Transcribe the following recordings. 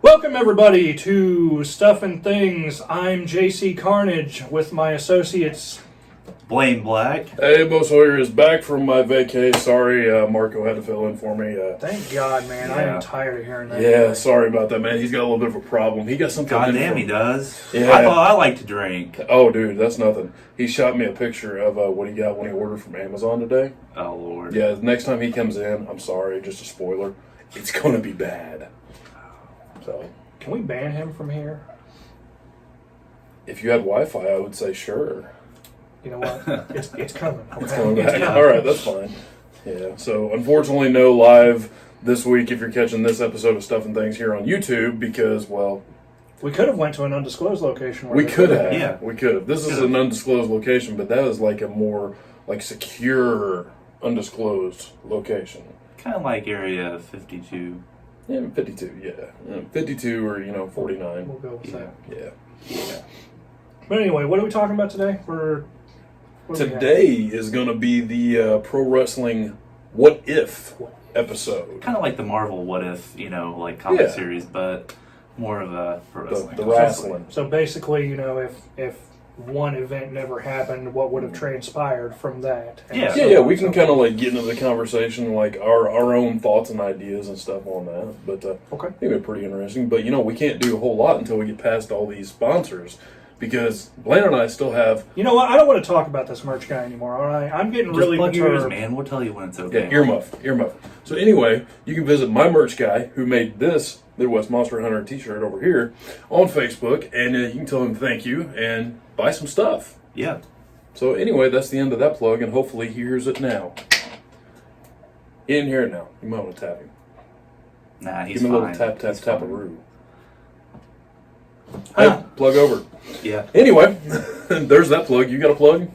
Welcome everybody to Stuff and Things. I'm JC Carnage with my associates. Blaine Black. Hey, Bo Sawyer is back from my vacay. Sorry, Marco had to fill in for me. Thank God, man. I am tired of hearing that. Yeah, sorry about that, man. He's got a little bit of a problem. He got something. God damn, he does. Yeah. I thought I liked to drink. Oh, dude, that's nothing. He shot me a picture of what he got when he ordered from Amazon today. Oh, Lord. Yeah, next time he comes in, I'm sorry, just a spoiler, it's going to be bad. So, can we ban him from here? if you had Wi-Fi, I would say sure. You know what? It's coming. Okay? It's coming back. Yeah. All right, that's fine. Yeah, so unfortunately no live this week if you're catching this episode of Stuff and Things here on YouTube because, well... We could have went to an undisclosed location. We could have. Yeah. We could have. This is an undisclosed location, but that is like a more like secure, undisclosed location. Kind of like Area 52. Yeah, 52, yeah. 52 or, 49. We'll go with Yeah. that. Yeah. But anyway, what are we talking about today? What do we have? Today is going to be the Pro Wrestling What If episode. Kind of like the Marvel What If, like comic Yeah. series, but more of a pro wrestling. The wrestling. So basically, if one event never happened, what would have transpired from that? And Yeah. Yeah, we can kind of like get into the conversation, like our own thoughts and ideas and stuff on that. But Okay. I think it'd be pretty interesting. But we can't do a whole lot until we get past all these sponsors, because Blaine and I still have. You know what? I don't want to talk about this merch guy anymore. All right, I'm getting Just really plug your ears, perturbed. man. We'll tell you when it's okay. Yeah, earmuff. So anyway, you can visit my merch guy who made this Midwest Monster Hunter t-shirt over here on Facebook, and you can tell him thank you and buy some stuff. Yeah. So anyway, that's the end of that plug, and hopefully he hears it now. In here now. You might want to tap him. Nah, he's Give him a fine. little tap, He's fine. tap-a-roo. Hey, plug over. Yeah. Anyway, there's that plug. You got a plug?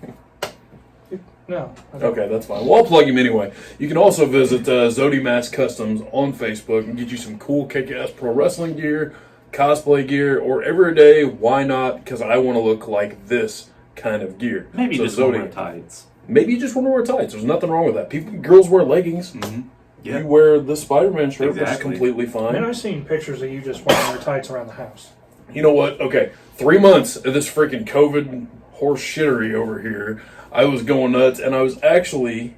No. I don't. Okay, that's fine. Well, I'll plug him anyway. You can also visit Zodimax Customs on Facebook and get you some cool kick-ass pro wrestling gear, cosplay gear, or everyday, why not? Because I want to look like this kind of gear. Maybe So just wear tights. Maybe you just want to wear tights. There's nothing wrong with that. Girls wear leggings. Mm-hmm. Yeah. You wear the Spider-Man shirt, which is Exactly. completely Man, fine. I've seen pictures of you just wearing your tights around the house. You know what? Okay, 3 months of this freaking COVID horse shittery over here, I was going nuts, and I was actually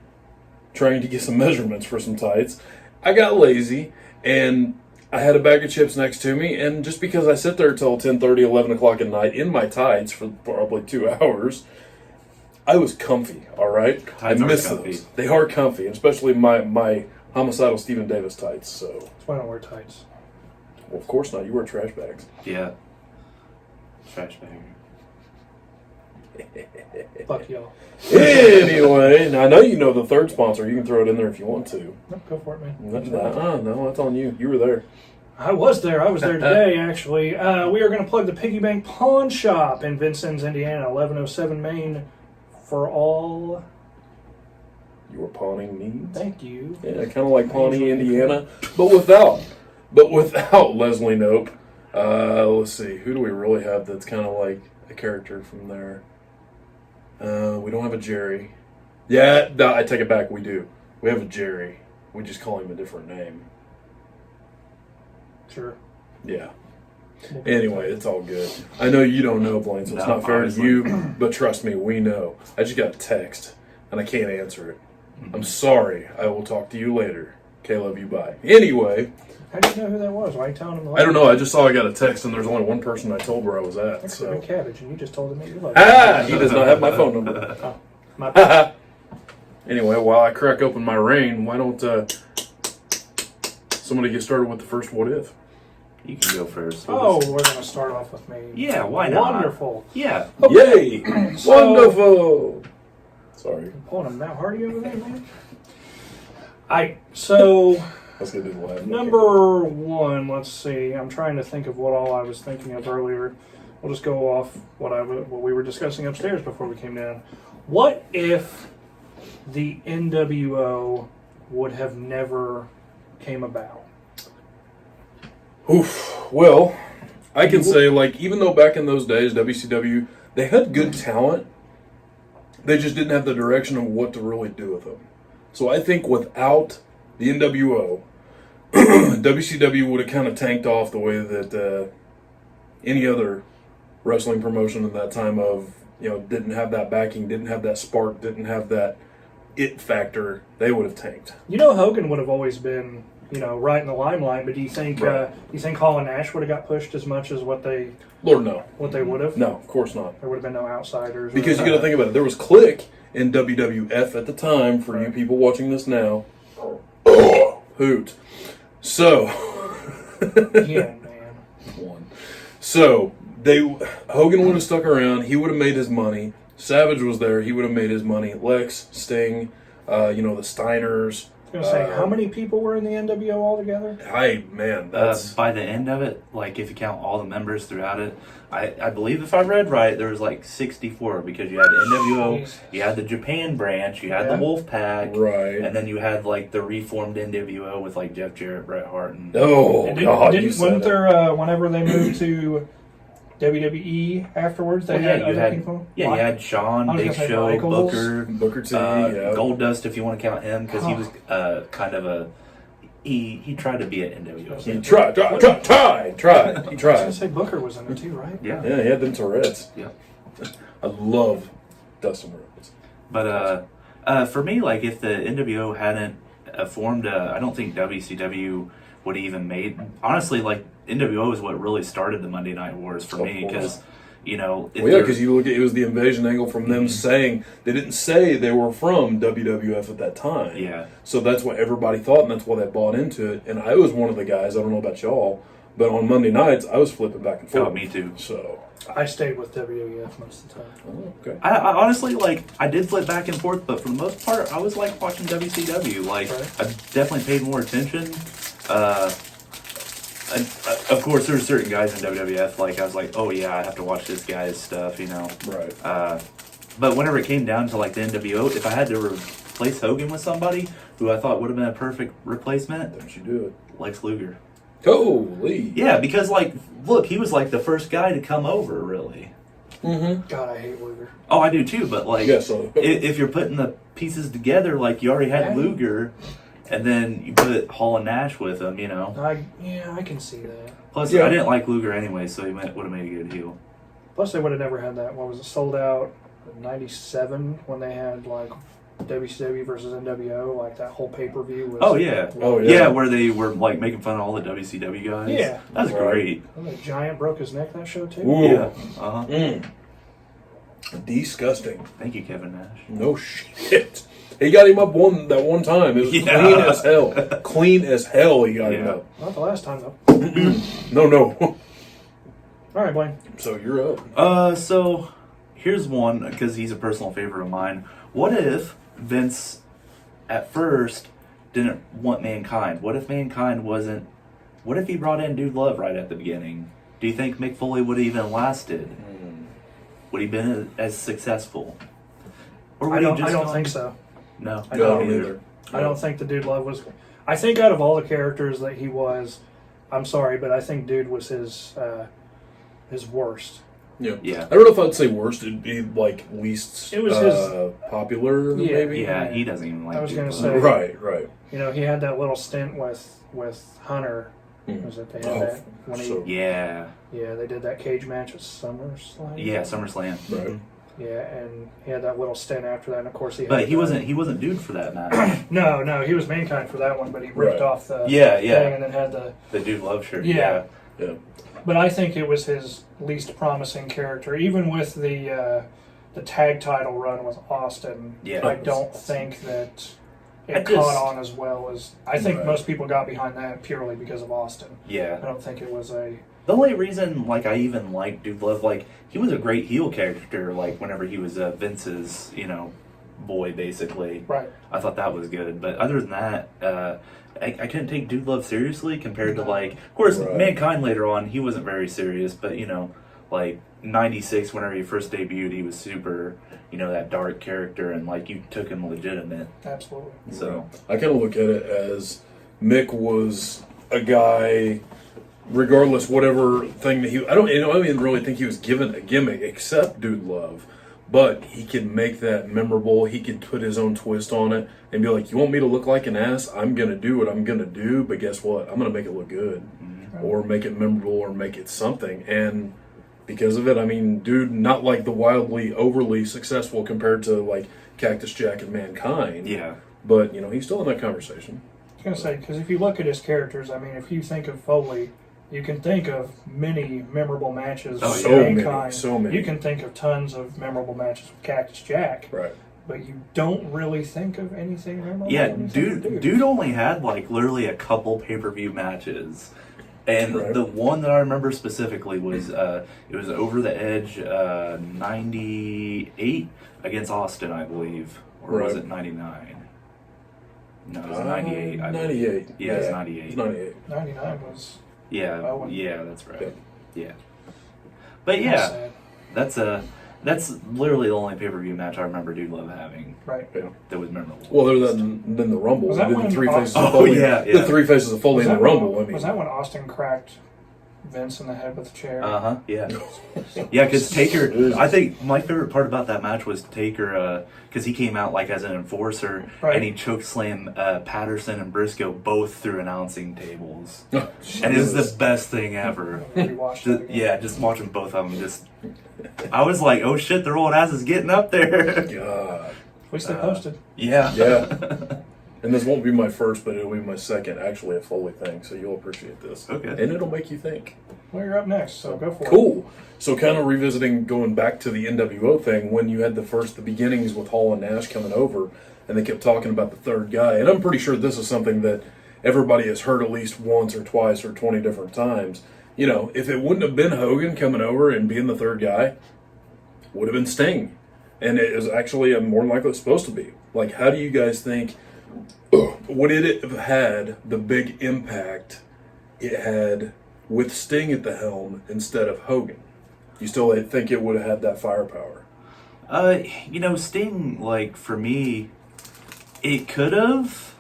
trying to get some measurements for some tights. I got lazy, and I had a bag of chips next to me, and just because I sit there till 10:30, 11 o'clock at night in my tights for probably 2 hours, I was comfy, all right? Tights I are miss comfy. those. They are comfy, especially my homicidal Stephen Davis tights, so... That's why I don't wear tights. Well, of course not. You wear trash bags. Yeah. Trash bag. Fuck y'all. Anyway, now I know you know the third sponsor. You can throw it in there if you want to. No, go for it, man. No, that's on you. You were there. I was there today, actually. We are going to plug the Piggy Bank Pawn Shop in Vincennes, Indiana, 1107 Main for all. You were pawning needs. Thank you. Yeah, kind of like Pawnee, Indiana, but without Leslie Knope. Let's see, who do we really have that's kind of like a character from there? We don't have a Jerry. Yeah, no, I take it back. We do. We have a Jerry. We just call him a different name. Sure. Yeah. Anyway, it's all good. I know you don't know, Blaine, so it's No, not fair honestly. to you, but trust me, we know. I just got a text, and I can't answer it. I'm sorry. I will talk to you later. Okay, love you, bye. Anyway, How do you know who that was? Why are you telling him? I don't know. I just saw I got a text, and there's only one person I told where I was at. That's So, cabbage, and you just told him that you loved he does not have my phone number. Oh, my bad. Anyway, while I crack open my rain, why don't somebody get started with the first what if? You can go first. Oh, we're going to start off with me. Yeah, why not? Wonderful. Yeah. Yay! So- Wonderful. Sorry, Pulling him that hardy over there, man. So let's get to the live. number one, let's see. I'm trying to think of what all I was thinking of earlier. We'll just go off what we were discussing upstairs before we came down. What if the NWO would have never came about? Oof. Well, I can say, like, even though back in those days, WCW, they had good talent, they just didn't have the direction of what to really do with them. So I think without the NWO, WCW would have kind of tanked off the way that any other wrestling promotion at that time of, didn't have that backing, didn't have that spark, didn't have that it factor. They would have tanked. Hogan would have always been, right in the limelight. But do you think Hall and Nash would have got pushed as much as what they Lord, no. What they would have? No, of course not. There would have been no outsiders. Because you got to think about it. There was Click in WWF at the time. For you people watching this now, hoot. So, yeah, man. One. So Hogan would have stuck around. He would have made his money. Savage was there. He would have made his money. Lex, Sting, the Steiners. I was going to say, how many people were in the NWO altogether? That's... by the end of it, like if you count all the members throughout it, I believe if I read right, there was like 64 because you had the NWO, you had the Japan branch, you had the Wolf Pack, right, and then you had like the reformed NWO with like Jeff Jarrett, Bret Hart, and wasn't there whenever they moved to WWE afterwards? They had other people. Yeah, you had Shawn, Big Show, Booker T, Goldust, if you want to count him, because he was kind of a. He tried to be an NWO. He tried. He tried. I was going to say Booker was in it too, right? Yeah, he had them Tourette's. Yeah, I love Dustin Rhodes. But for me, like if the NWO hadn't formed, I don't think WCW would have even made. Honestly, like NWO is what really started the Monday Night Wars for me because. Because you look at it was the invasion angle from them saying they didn't say they were from WWF at that time. Yeah. So that's what everybody thought, and that's why they bought into it. And I was one of the guys. I don't know about y'all, but on Monday nights I was flipping back and forth. Oh, me too. So I stayed with WWF most of the time. Oh, okay. I honestly I did flip back and forth, but for the most part I was like watching WCW. Like I definitely paid more attention. Of course, there's certain guys in WWF, like, I was like, oh yeah, I have to watch this guy's stuff, Right. But whenever it came down to, like, the NWO, if I had to replace Hogan with somebody who I thought would have been a perfect replacement, Don't you do it. Lex Luger. Holy. Yeah, because, like, look, he was, like, the first guy to come over, really. Mm-hmm. God, I hate Luger. Oh, I do too, but, like, so. if you're putting the pieces together, like, you already had Luger... And then you put Hall and Nash with him, I can see that. Plus, I didn't like Luger anyway, so he would have made a good heel. Plus, they would have never had that. What was it, sold out in '97 when they had like WCW versus NWO, like that whole pay-per-view was. Oh yeah, where they were like making fun of all the WCW guys. Yeah, that's great. And the Giant broke his neck that show too. Ooh. Yeah. Disgusting. Thank you, Kevin Nash. No shit. He got him up that one time. It was clean as hell. Clean as hell he got him up. Not the last time, though. No. All right, Blaine. So you're up. So here's one, because he's a personal favorite of mine. What if Vince, at first, didn't want Mankind? What if Mankind wasn't... What if he brought in Dude Love right at the beginning? Do you think Mick Foley would have even lasted? Would he been as successful? Or I don't think so. No, I don't either. I don't think the Dude Love was... I think out of all the characters that he was, I'm sorry, but I think Dude was his worst. Yeah. I don't know if I'd say worst. It'd be like least it was his popular, maybe. Yeah, he doesn't even like. I was going to say, right. He had that little stint with Hunter. Was it they had that when Yeah, they did that cage match at SummerSlam. Yeah, SummerSlam. Right. Yeah, and he had that little stint after that, and of course he wasn't Dude for that match. No, he was Mankind for that one, but he ripped off the thing and then had the Dude Love shirt. Yeah. But I think it was his least promising character, even with the tag title run with Austin. Yeah, I don't think that it caught on as well as I think most people got behind that purely because of Austin. Yeah, I don't think it was a. The only reason, like, I even liked Dude Love, like, he was a great heel character, like, whenever he was Vince's, boy, basically. Right. I thought that was good. But other than that, I couldn't take Dude Love seriously compared to, like, of course, Mankind later on, he wasn't very serious, but, like, 96, whenever he first debuted, he was super, that dark character, and, like, you took him legitimate. Absolutely. So. I kind of look at it as Mick was a guy... Regardless, whatever thing that I don't even really think he was given a gimmick except Dude Love. but he can make that memorable. He can put his own twist on it and be like, you want me to look like an ass? I'm going to do what I'm going to do, but guess what? I'm going to make it look good or make it memorable or make it something. And because of it, I mean, dude, not like the wildly, overly successful compared to like Cactus Jack and Mankind. Yeah. But, he's still in that conversation. I was going to say, because if you look at his characters, I mean, if you think of Foley, you can think of many memorable matches Oh, with yeah. Mankind. So many. You can think of tons of memorable matches with Cactus Jack. Right. But you don't really think of anything memorable. Yeah, anything to do. dude only had like literally a couple pay-per-view matches. And Right. the one that I remember specifically was it was Over the Edge 98 against Austin, I believe. Or was Right. it 99? No, it was 98. I believe. 98. Yeah, it was 98. It's 98. 99 was... Yeah, Owen. yeah, that's right. Yep. Yeah. But That's yeah, sad. that's literally the only pay-per-view match I remember Dude Love having Right. Yeah. that was memorable. Well, other than the Rumble, Was that we did when the three faces Austin- of Foley. yeah. The three faces of Foley Was in the that Rumble. when- I mean, was that when Austin cracked Vince in the head with the chair? Yeah. Yeah, because Taker, I think my favorite part about that match was Taker, because he came out like as an enforcer, Right. and he chokeslammed Patterson and Briscoe both through announcing tables. Oh, And it was Jesus. the best thing ever. I rewatched it again. Yeah, just watching both of them, I was like, oh shit, their old ass is getting up there. God. At least they posted. Yeah. Yeah. And this won't be my first, but it'll be my second, actually, a Foley thing, so you'll appreciate this. Okay. And it'll make you think. Well, you're up next, so go for it. Cool. So kind of revisiting, going back to the NWO thing, when you had the beginnings with Hall and Nash coming over, and they kept talking about the third guy, and I'm pretty sure this is something that everybody has heard at least once or twice or 20 different times. If it wouldn't have been Hogan coming over and being the third guy, would have been Sting. And it is actually more than likely it's supposed to be. Like, how do you guys think, would it have had the big impact it had with Sting at the helm instead of Hogan? You still think it would have had that firepower? Sting, like, for me, it could have,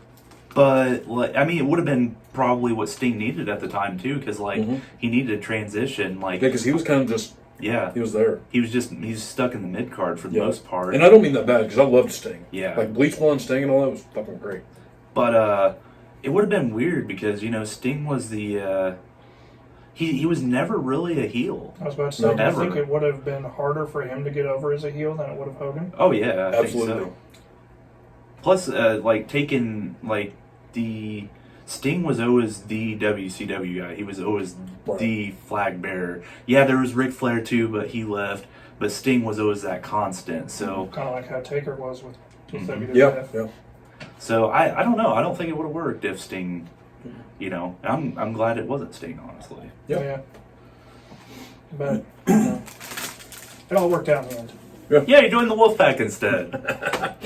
but, like, I mean, it would have been probably what Sting needed at the time, too, because, like, he needed a transition, like... Yeah, because he was kind of just, Yeah. he was there. He's stuck in the mid-card for the most part. And I don't mean that bad, because I loved Sting. Yeah. Like, Bleach Blonde Sting and all that was fucking great. But, it would have been weird, because, Sting was the, he was never really a heel. I was about to say, No, do you ever. think it would have been harder for him to get over as a heel than it would have Hogan? Oh, yeah, I Absolutely. think so. Plus, like, taking, like, the... Sting was always the WCW guy. He was always the flag bearer. Yeah, there was Ric Flair, too, but he left. But Sting was always that constant, so... Kind of like how Taker was with WWF. Yeah. So, I don't know. I don't think it would have worked if Sting... I'm glad it wasn't Sting, honestly. Yep. Yeah. But, it all worked out in the end. Yeah, he joined the Wolfpack instead.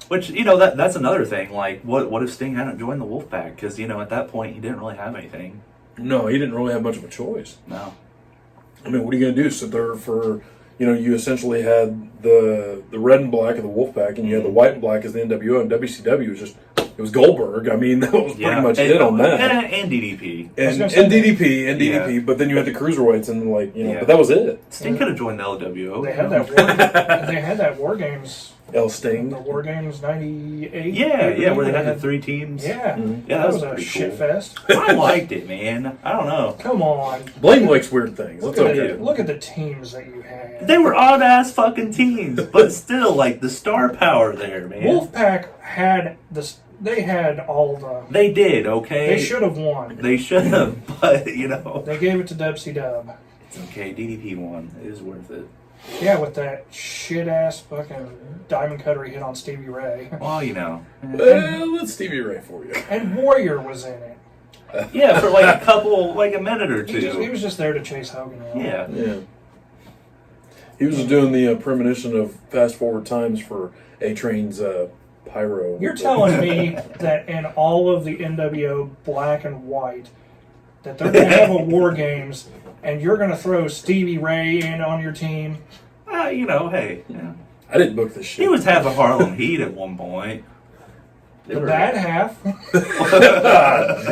Which, that's another thing. Like, what if Sting hadn't joined the Wolfpack? Because, at that point, he didn't really have anything. No, he didn't really have much of a choice. No. I mean, what are you going to do? Sit there for, you essentially had the red and black of the Wolfpack, and you had the white and black as the NWO, and WCW was just, it was Goldberg. I mean, that was pretty much it on that. And DDP. And gonna say DDP, but then you had the cruiserweights, and but that was it. Sting could have joined the LWO. They had that War Games. El Sting. The War Games '98. Yeah, where they had the three teams. Yeah, Yeah, that was a pretty shit cool. fest. I liked it, man. I don't know. Come on, Blaine likes weird things. That's okay. look at the teams that you had. They were odd ass fucking teams, but still, like, the star power there, man. Wolfpack had this. They had all the. They did, okay? They should have won. They should have, but, They gave it to Dubsy Dub. It's okay. DDP won. It was worth it. Yeah, with that shit ass fucking diamond cutter he hit on Stevie Ray. Well, Well, let's Stevie Ray for you. And Warrior was in it. Yeah, for like a minute or two. He was just there to chase Hogan around. Yeah. Yeah. He was doing the premonition of fast forward times for A-Train's pyro. You're telling me that in all of the NWO black and white, that they're going to have a War Games, and you're going to throw Stevie Ray in on your team? Hey. Yeah. I didn't book this shit. He was half a Harlem Heat at one point. The bad half?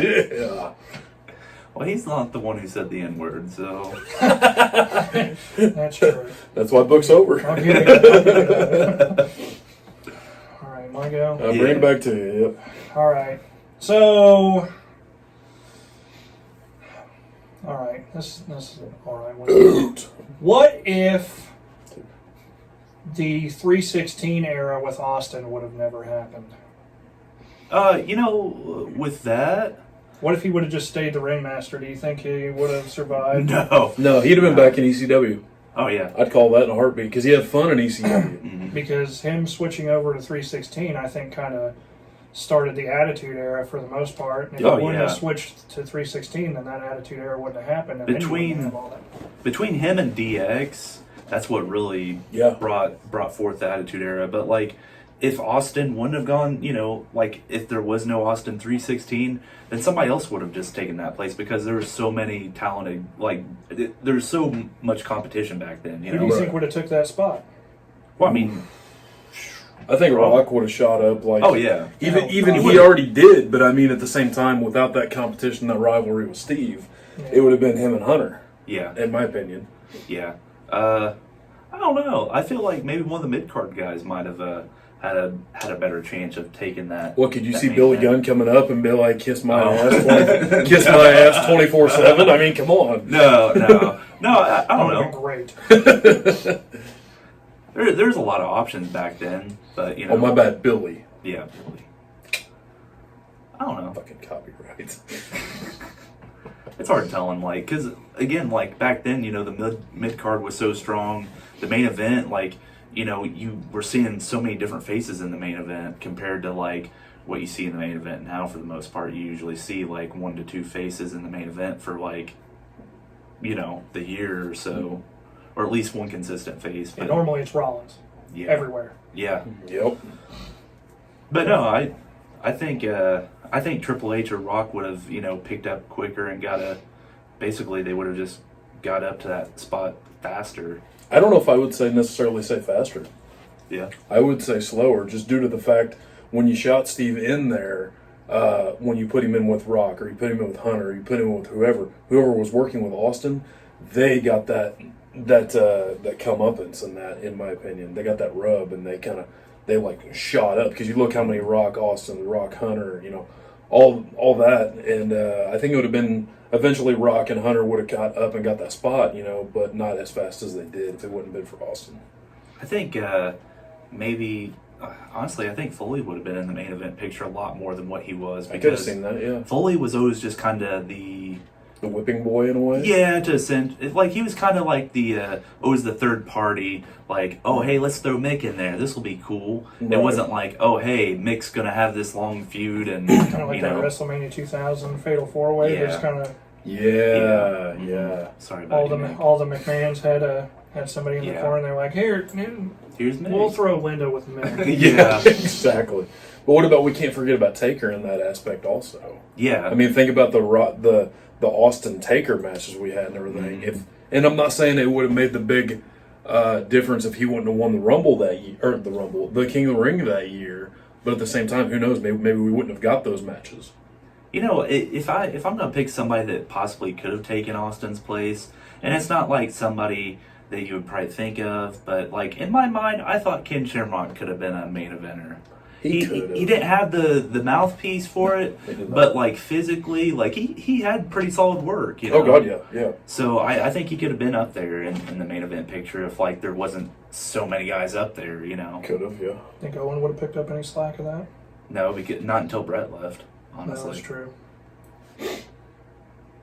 Yeah. Well, he's not the one who said the N-word, so... That's true. That's why book's over. I'll give you that. All right, my go. Bring it back to you, yep. All right. So... All right. This is an all right one. What if the 316 era with Austin would have never happened? With that... What if he would have just stayed the ringmaster? Do you think he would have survived? No. No, he'd have been back in ECW. Oh, yeah. I'd call that in a heartbeat because he had fun in ECW. Because him switching over to 316, I think, kind of started the Attitude Era for the most part. And if he wouldn't have switched to 316, then that Attitude Era wouldn't have happened. And then you wouldn't have all that. Between him and DX, that's what really brought forth the Attitude Era. But, like, if Austin wouldn't have gone, if there was no Austin 316, then somebody else would have just taken that place because there were so many talented, there's so much competition back then. Who do you think would have took that spot? Well, I mean, I think Rock would have shot up. Oh yeah, even he already did. But I mean, at the same time, without that competition, that rivalry with Steve, it would have been him and Hunter. Yeah, in my opinion. Yeah, I don't know. I feel like maybe one of the mid card guys might have had a better chance of taking that. What could you see Billy Gunn coming up and be like, "Kiss my ass, kiss my ass 24/7"? I mean, come on. No. I don't know. Great. There's a lot of options back then, but Oh, my bad, Billy. Yeah, Billy. I don't know. Fucking copyright. It's hard telling, because again, back then, the mid card was so strong. The main event, you were seeing so many different faces in the main event compared to what you see in the main event now. For the most part, you usually see 1 to 2 faces in the main event for the year or so, or at least one consistent face. But normally it's Rollins. Yeah, everywhere. Yeah. Yep. But no, I think Triple H or Rock would have picked up quicker and basically they would have just got up to that spot faster. I don't know if I would necessarily say faster. Yeah. I would say slower, just due to the fact when you shot Steve in there, when you put him in with Rock, or you put him in with Hunter, or you put him in with whoever was working with Austin, they got that comeuppance in my opinion. They got that rub, and they shot up, because you look how many Rock Austin, Rock Hunter, all that, and I think it would have been eventually Rock and Hunter would have got up and got that spot, but not as fast as they did if it wouldn't have been for Austin. I think maybe, honestly, I think Foley would have been in the main event picture a lot more than what he was. I could have seen that, yeah. Foley was always just kind of the whipping boy in a way? Yeah, to a sense. He was kind of like always the third party, oh, hey, let's throw Mick in there. This will be cool. Right. It wasn't oh, hey, Mick's going to have this long feud. And kind of like that WrestleMania 2000 Fatal 4-Way. Yeah. Just kind of... Yeah. Sorry about that. All the McMahons had somebody in the corner, and they're like, here's Mick. We'll throw a window with Mick. Yeah. Exactly. But what about, we can't forget about Taker in that aspect also. Yeah. I mean, think about the Austin Taker matches we had and everything. Mm-hmm. And I'm not saying it would have made the big difference if he wouldn't have won the Rumble that year, or the King of the Ring that year. But at the same time, who knows? Maybe we wouldn't have got those matches. If I'm gonna pick somebody that possibly could have taken Austin's place, and it's not somebody that you would probably think of, but in my mind, I thought Ken Shamrock could have been a main eventer. He didn't have the mouthpiece for it, but physically, he had pretty solid work. Oh God, yeah. So I think he could have been up there in the main event picture if there wasn't so many guys up there. Could have, yeah. Think Owen would have picked up any slack of that? No, because not until Brett left. Honestly, no, that's true.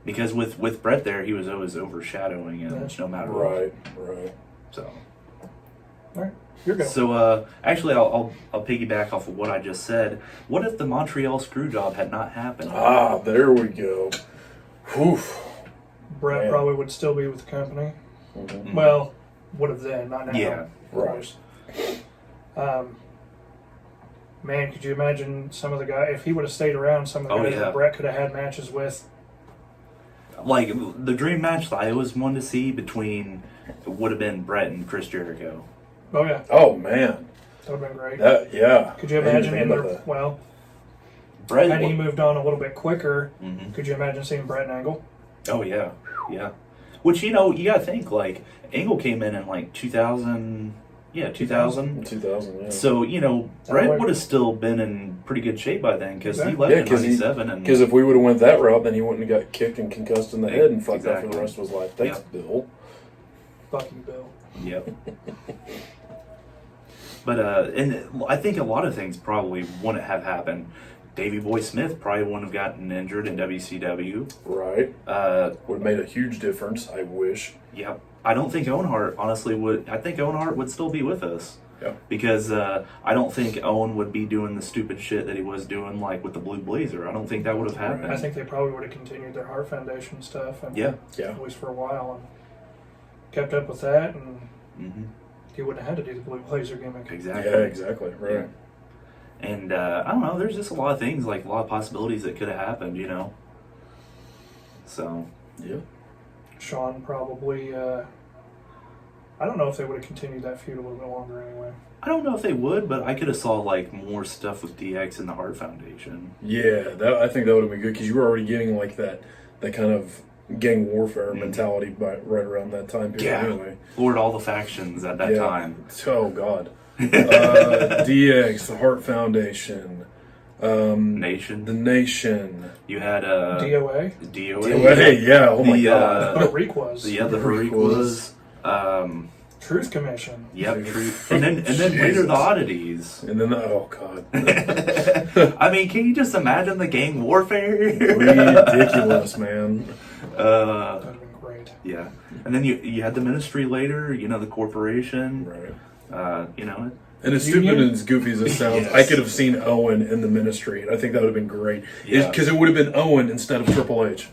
Because with Brett there, he was always overshadowing him, no matter what. Right. So. All right. You're good. So, actually, I'll piggyback off of what I just said. What if the Montreal Screwjob had not happened? Ah, there we go. Whew. Brett probably would still be with the company. Mm-hmm. Well, would have then, not now. Yeah, right. Man, could you imagine some of the guys, if he would have stayed around, some of the guys that Brett could have had matches with? The dream match that I always wanted to see would have been Brett and Chris Jericho. Oh, yeah. Oh, man. That would have been great. Could you imagine Brett, had he moved on a little bit quicker, mm-hmm. could you imagine seeing Brett and Angle? Oh yeah, yeah. Which you gotta think like Angle came in like 2000. Yeah, 2000. 2000, yeah. So Brett way- would have still been in pretty good shape by then because he Exactly. left Yeah, in 97. And Because if we would have went that route, then he wouldn't have got kicked and concussed in the head and fucked up for Exactly. the rest of his life. Thanks, Bill. Fuck you, Bill. Yep. But and I think a lot of things probably wouldn't have happened. Davey Boy Smith probably wouldn't have gotten injured in WCW. Right. Would have made a huge difference, I wish. Yep. I don't think Owen Hart honestly would. I think Owen Hart would still be with us. Yeah. Because I don't think Owen would be doing the stupid shit that he was doing, like with the Blue Blazer. I don't think that would have happened. I think they probably would have continued their Heart Foundation stuff, and Yeah. at least for a while, and kept up with that, and Mm-hmm. he wouldn't have had to do the Blue Blazer gimmick. Exactly. Yeah, exactly. Right. Yeah. And I don't know. There's just a lot of things, like a lot of possibilities that could have happened. So. Yeah. Sean probably. I don't know if they would have continued that feud a little bit longer anyway. I don't know if they would, but I could have saw like more stuff with DX and the Heart Foundation. Yeah, I think that would have been good because you were already getting like that kind of gang warfare mentality right around that time period. Yeah. Anyway. Lord, all the factions at that Yeah. time. Oh God. DX, the Heart Foundation, Nation. the Nation. You had DOA. DOA. Hey, yeah. Oh my The, God. But Reek was. The other Reek Harik was. Truth Commission. Yep, true. And then later the oddities. And then oh God. I mean, can you just imagine the gang warfare? Ridiculous, man. That would have been great. Yeah. And then you had the ministry later. The corporation. Right. And as stupid Union? and as goofy as it sounds, Yes. I could have seen Owen in the ministry, and I think that would have been great. Yeah. Because it would have been Owen instead of Triple H.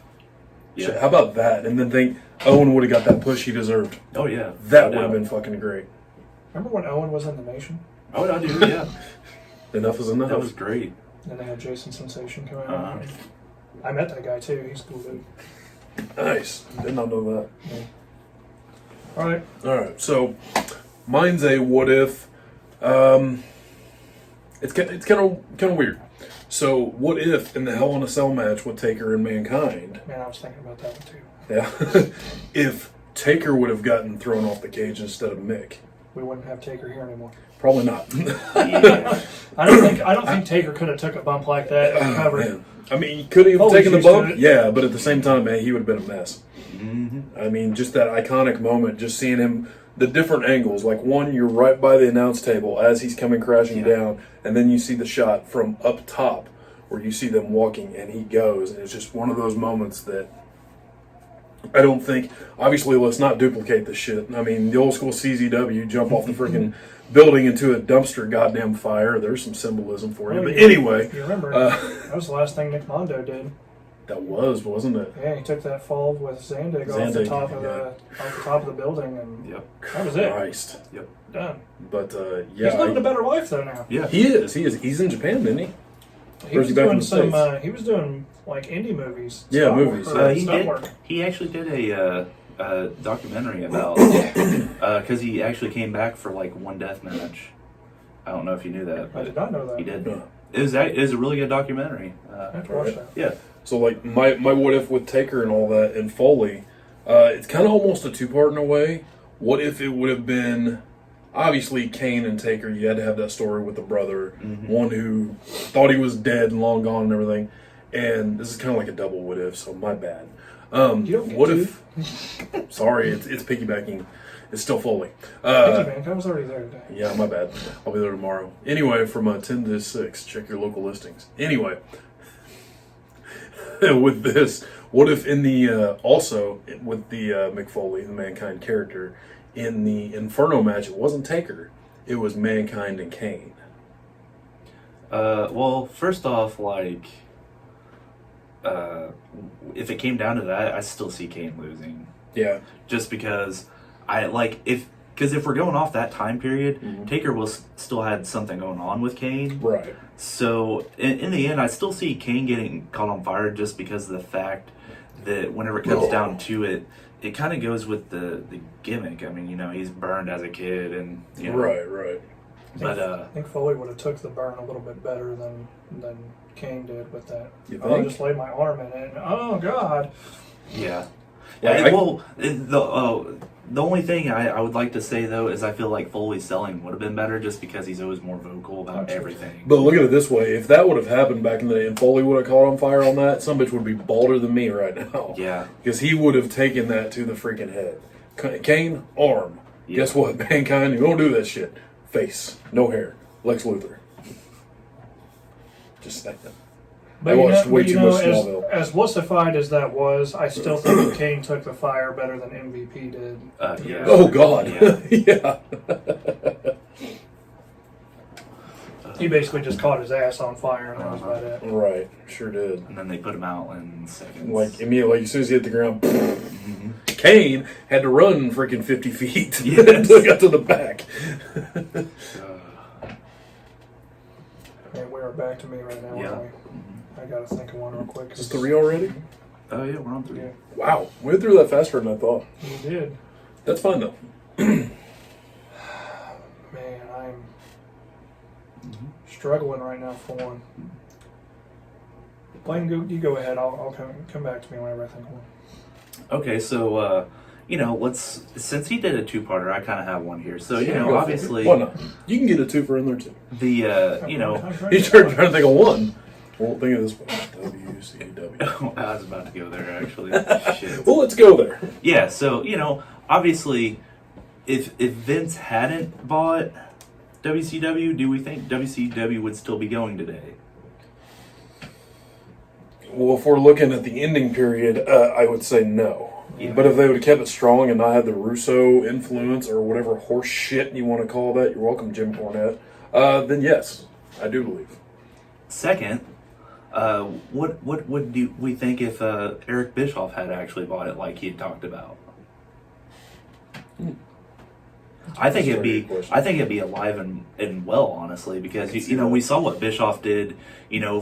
Yeah. How about that? And then think Owen would have got that push he deserved. Oh yeah. That No would have doubt. been fucking great. Remember when Owen was in the Nation? Oh, I do. Yeah. Enough is enough. That was great. And then they had Jason Sensation come out. Uh-huh. I met that guy too. He's cool dude. Nice. Did not know that. All right. All right. So mine's a what if. It's kind of weird. So what if in the Hell in a Cell match with Taker and Mankind? Man, I was thinking about that one too. Yeah. If Taker would have gotten thrown off the cage instead of Mick. We wouldn't have Taker here anymore. Probably not. Yeah. I don't think Taker could have took a bump like that and recovered. Man. I mean, he could have Foley's taken the used to bump, it. yeah, but at the same time, man, he would have been a mess. Mm-hmm. I mean, just that iconic moment, just seeing him, the different angles. Like, one, you're right by the announce table as he's coming crashing down, and then you see the shot from up top where you see them walking and he goes, and it's just one of those moments that I don't think, obviously, let's not duplicate this shit. I mean, the old school CZW, jump off the freaking building into a dumpster goddamn fire. There's some symbolism for you. Oh, But yeah. anyway, You remember, that was the last thing Nick Mondo did. that was, wasn't it? Yeah, he took that fall with Zandig off the Zandig, top of yeah. the top of the building, and Yep. that was it. Christ. Done. But He's living a yeah, better life though now. Yeah. he is. He's in Japan, isn't he? He Or was is he back in doing the some. States? He was doing like indie movies. Yeah, stunt movies, work, yeah. or He stunt did. work. He actually did a documentary about because he actually came back for like one death match. I don't know if you knew that, I but did not know that. he did. Yeah. It was a really good documentary. I have to watch that. Yeah. So like my what if with Taker and all that and Foley, it's kind of almost a two-part in a way. What if it would have been, obviously Kane and Taker, you had to have that story with the brother, one who thought he was dead and long gone and everything, and this is kind of like a double what if, so my bad. You don't get What to. if? Sorry, it's piggybacking. It's still Foley. Thank you, man. I was already there today. Yeah, my bad. I'll be there tomorrow. Anyway, from 10 to 6, check your local listings. Anyway, with this, what if in the, also with the Mick Foley, the Mankind character, in the Inferno match, it wasn't Taker, it was Mankind and Kane. Well, first off, like, if it came down to that, I still see Kane losing. Yeah. Just because if we're going off that time period, Taker was still had something going on with Kane. Right. So in the end, I still see Kane getting caught on fire just because of the fact that whenever it comes down to it, it kind of goes with the gimmick. I mean, he's burned as a kid, and Right. But I think Foley would have took the burn a little bit better than Kane did with that. You I think? just laid my arm in it, and oh god, Yeah. Like, The only thing I would like to say though is I feel like Foley's selling would have been better just because he's always more vocal about everything. But look at it this way: if that would have happened back in the day, and Foley would have caught on fire on that, some bitch would be balder than me right now. Yeah. Because he would have taken that to the freaking head. Kane, arm. Yeah. Guess what? Mankind, you don't do that shit. Face, no hair. Lex Luthor. Just saying. But I you watched know, way but you too know, much Smallville. as wussified as that was, I still think Kane took the fire better than MVP did. Yeah. Oh God. Yeah. Yeah. He basically just caught his ass on fire, and that was about it. Right. Sure did. And then they put him out in seconds. Like immediately, like, as soon as he hit the ground, Mhm. Kane had to run freaking 50 feet Yes. until he got to the back. Okay, we're back to me right now, Yeah. aren't we? I gotta think of one real quick. Is this 3 already? Oh yeah, we're on 3. Yeah, Wow. We went through that faster than I thought. you did. That's fine though. Man, I'm struggling right now for one. Blaine, you go ahead. I'll come back to me whenever I think of one. Okay, so since he did a 2-parter, I kind of have one here. So Go for it. obviously Why not? You can get a 2 for in there too. the He's trying to think of one. Well, think of this one. WCW. I was about to go there actually. Shit. Well, let's go there. Yeah, so obviously, if Vince hadn't bought WCW, do we think WCW would still be going today? Well, if we're looking at the ending period, I would say no. Yeah. But if they would have kept it strong and not had the Russo influence or whatever horse shit you want to call that, you're welcome, Jim Cornette, then yes, I do believe. Second, what would we think if Eric Bischoff had actually bought it like he had talked about? I think it'd be alive and well, honestly, because we saw what Bischoff did,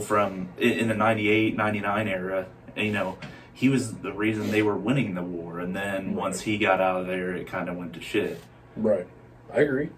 from in the 98, 99 era. And, he was the reason they were winning the war, and then once he got out of there, it kind of went to shit. Right, I agree.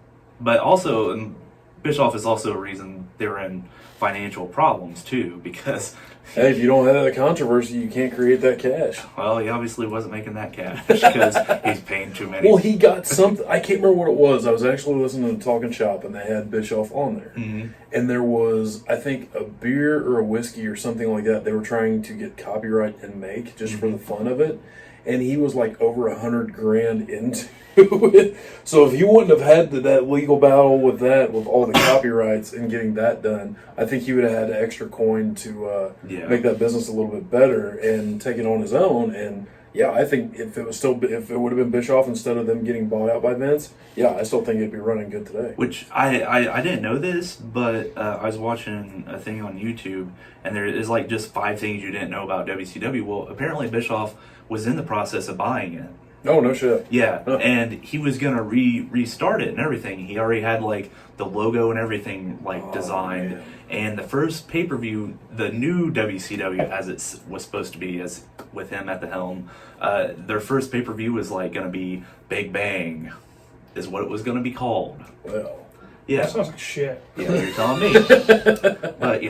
But also, Bischoff is also a reason they were in financial problems too, because Hey, if you don't have that controversy, you can't create that cash. well, he obviously wasn't making that cash because he's paying too many. Well, he got something. I can't remember what it was. I was actually listening to Talking Shop, and they had Bischoff on there. Mhm. And there was, I think, a beer or a whiskey or something like that. They were trying to get copyright and make just for the fun of it. And he was like over $100,000 into it. So if he wouldn't have had that legal battle with all the copyrights and getting that done, I think he would have had extra coin to make that business a little bit better and take it on his own. And yeah, I think if it would have been Bischoff instead of them getting bought out by Vince, yeah, I still think it'd be running good today. Which I didn't know this, but I was watching a thing on YouTube, and there is like just 5 things you didn't know about WCW. Well, apparently Bischoff was in the process of buying it. Oh, no shit. Yeah, and he was gonna restart it and everything. He already had like the logo and everything designed. Man. And the first pay-per-view, the new WCW as it was supposed to be, as with him at the helm, their first pay-per-view was like gonna be Big Bang, is what it was gonna be called. Well, Yeah, That sounds like shit. yeah, you're telling me. But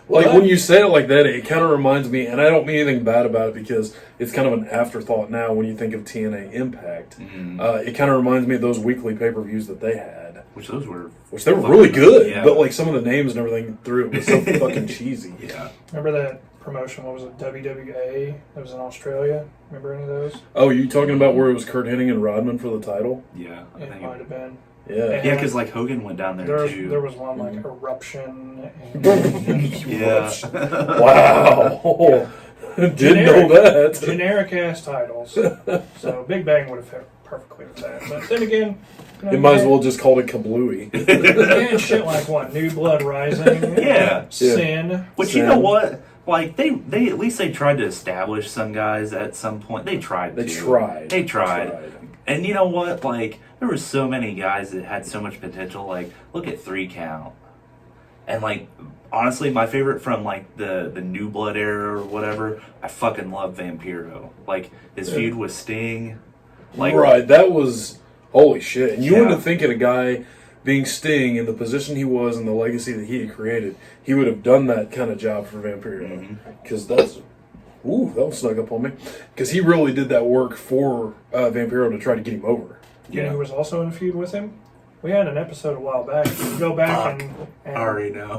like when you say it like that, it kind of reminds me, and I don't mean anything bad about it because it's kind of an afterthought now when you think of TNA Impact. It kind of reminds me of those weekly pay-per-views that they had. which those were Which they were really good, yeah. but like some of the names and everything through it was so fucking cheesy. Yeah. Remember that promotion? What was it? WWA? That was in Australia. Remember any of those? Oh, you talking about where it was Kurt Hennig and Rodman for the title? Yeah, I It think might have been. Yeah. yeah, because like Hogan went down there too. There was one like Eruption. And Yeah. Wow. Didn't know that. generic ass titles. So Big Bang would have fit perfectly with that. But then again, It might as well just call it Kablooey. and shit like what? New Blood Rising. Yeah. Sin. But you know what? Like they at least they tried to establish some guys at some point. They tried. They tried. They tried. And you know what? Like there were so many guys that had so much potential. Like look at 3 Count. And like honestly, my favorite from like the New Blood era or whatever, I fucking love Vampiro. Like his feud with Sting. Like Right, that was holy shit. And you Yeah. wouldn't think of a guy being Sting in the position he was and the legacy that he had created, he would have done that kind of job for Vampiro. Because that's Ooh, that one snuck up on me. Because he really did that work for Vampiro to try to get him over. You know who was also in a feud with him? We had an episode a while back. You can go back and I already know.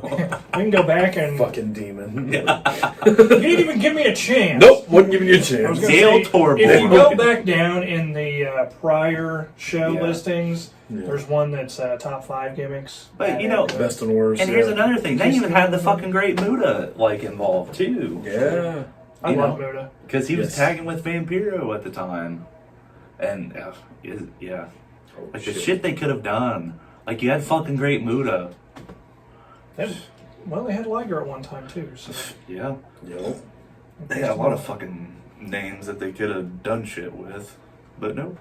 we can go back and Fucking demon. you didn't even give me a chance. Nope, wasn't giving you a I was chance. gonna Gale say, Torborg. if you go back down in the prior show Yeah. listings, Yeah. there's one that's top 5 gimmicks. But, you know, Best and worst. And here's yeah. another thing. They even had the fucking Great Muda involved too. Yeah. I you love know, Muda. Because he was Yes. tagging with Vampiro at the time, and yeah, Oh, like the shit they could have done. Like you had fucking Great Muda. They had Liger at one time too. So Yeah, Yo. they had a lot of fucking names that they could have done shit with, but no.